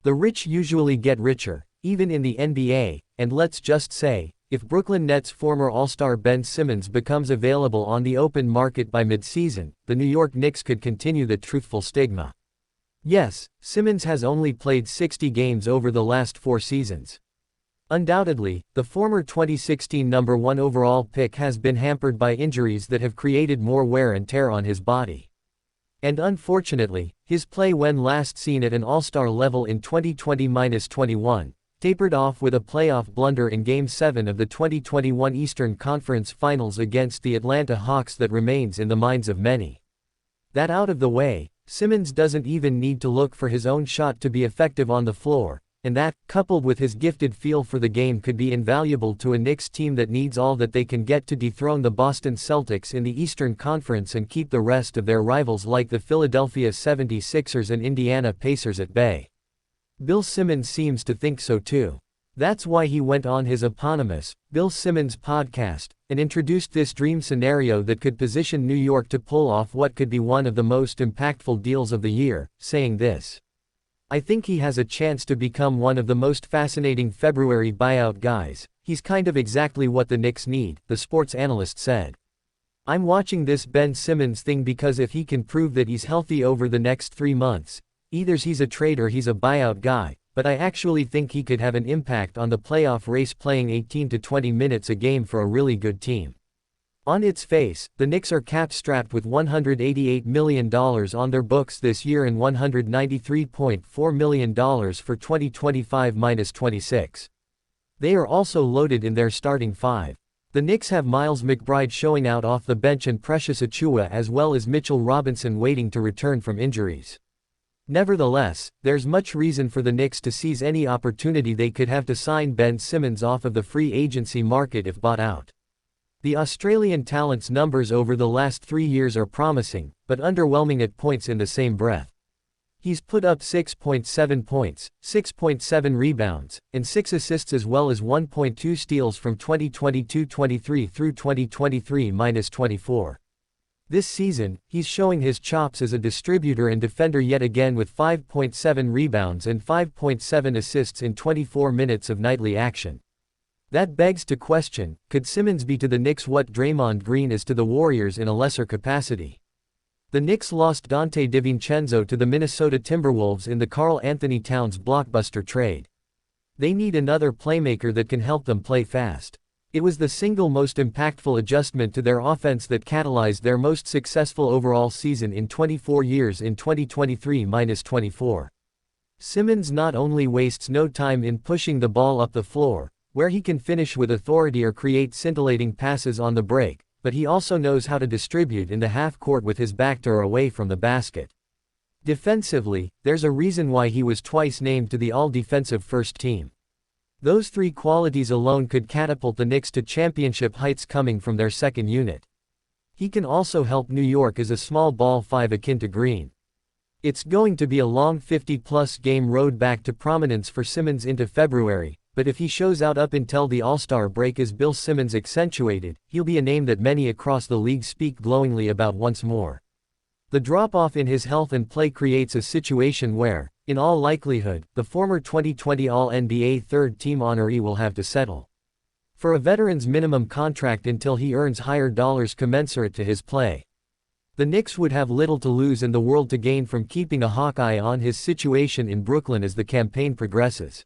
The rich usually get richer, even in the NBA, and let's just say, if Brooklyn Nets former All-Star Ben Simmons becomes available on the open market by mid-season, the New York Knicks could continue the truthful stigma. Yes, Simmons has only played 60 games over the last 4 seasons. Undoubtedly, the former 2016 number 1 overall pick has been hampered by injuries that have created more wear and tear on his body. And unfortunately, his play when last seen at an All-Star level in 2020-21, tapered off with a playoff blunder in Game 7 of the 2021 Eastern Conference Finals against the Atlanta Hawks that remains in the minds of many. That out of the way, Simmons doesn't even need to look for his own shot to be effective on the floor, and that, coupled with his gifted feel for the game, could be invaluable to a Knicks team that needs all that they can get to dethrone the Boston Celtics in the Eastern Conference and keep the rest of their rivals like the Philadelphia 76ers and Indiana Pacers at bay. Bill Simmons seems to think so too. That's why he went on his eponymous, Bill Simmons podcast, and introduced this dream scenario that could position New York to pull off what could be one of the most impactful deals of the year, saying this: "I think he has a chance to become one of the most fascinating February buyout guys. He's kind of exactly what the Knicks need," the sports analyst said. "I'm watching this Ben Simmons thing because if he can prove that he's healthy over the next 3 months, either he's a trade or he's a buyout guy, but I actually think he could have an impact on the playoff race playing 18 to 20 minutes a game for a really good team." On its face, the Knicks are cap-strapped with $188 million on their books this year and $193.4 million for 2025-26. They are also loaded in their starting 5. The Knicks have Miles McBride showing out off the bench and Precious Achiuwa as well as Mitchell Robinson waiting to return from injuries. Nevertheless, there's much reason for the Knicks to seize any opportunity they could have to sign Ben Simmons off of the free agency market if bought out. The Australian talent's numbers over the last 3 years are promising, but underwhelming at points in the same breath. He's put up 6.7 points, 6.7 rebounds, and 6 assists as well as 1.2 steals from 2022-23 through 2023-24. This season, he's showing his chops as a distributor and defender yet again with 5.7 rebounds and 5.7 assists in 24 minutes of nightly action. That begs to question, could Simmons be to the Knicks what Draymond Green is to the Warriors in a lesser capacity? The Knicks lost Dante DiVincenzo to the Minnesota Timberwolves in the Karl Anthony Towns blockbuster trade. They need another playmaker that can help them play fast. It was the single most impactful adjustment to their offense that catalyzed their most successful overall season in 24 years in 2023-24. Simmons not only wastes no time in pushing the ball up the floor, where he can finish with authority or create scintillating passes on the break, but he also knows how to distribute in the half-court with his back to or away from the basket. Defensively, there's a reason why he was twice named to the All-Defensive First Team. Those 3 qualities alone could catapult the Knicks to championship heights coming from their second unit. He can also help New York as a small ball 5 akin to Green. It's going to be a long 50-plus game road back to prominence for Simmons into February, but if he shows out up until the All-Star break as Bill Simmons accentuated, he'll be a name that many across the league speak glowingly about once more. The drop-off in his health and play creates a situation where, in all likelihood, the former 2020 All-NBA third-team honoree will have to settle for a veteran's minimum contract until he earns higher dollars commensurate to his play. The Knicks would have little to lose and the world to gain from keeping a hawk eye on his situation in Brooklyn as the campaign progresses.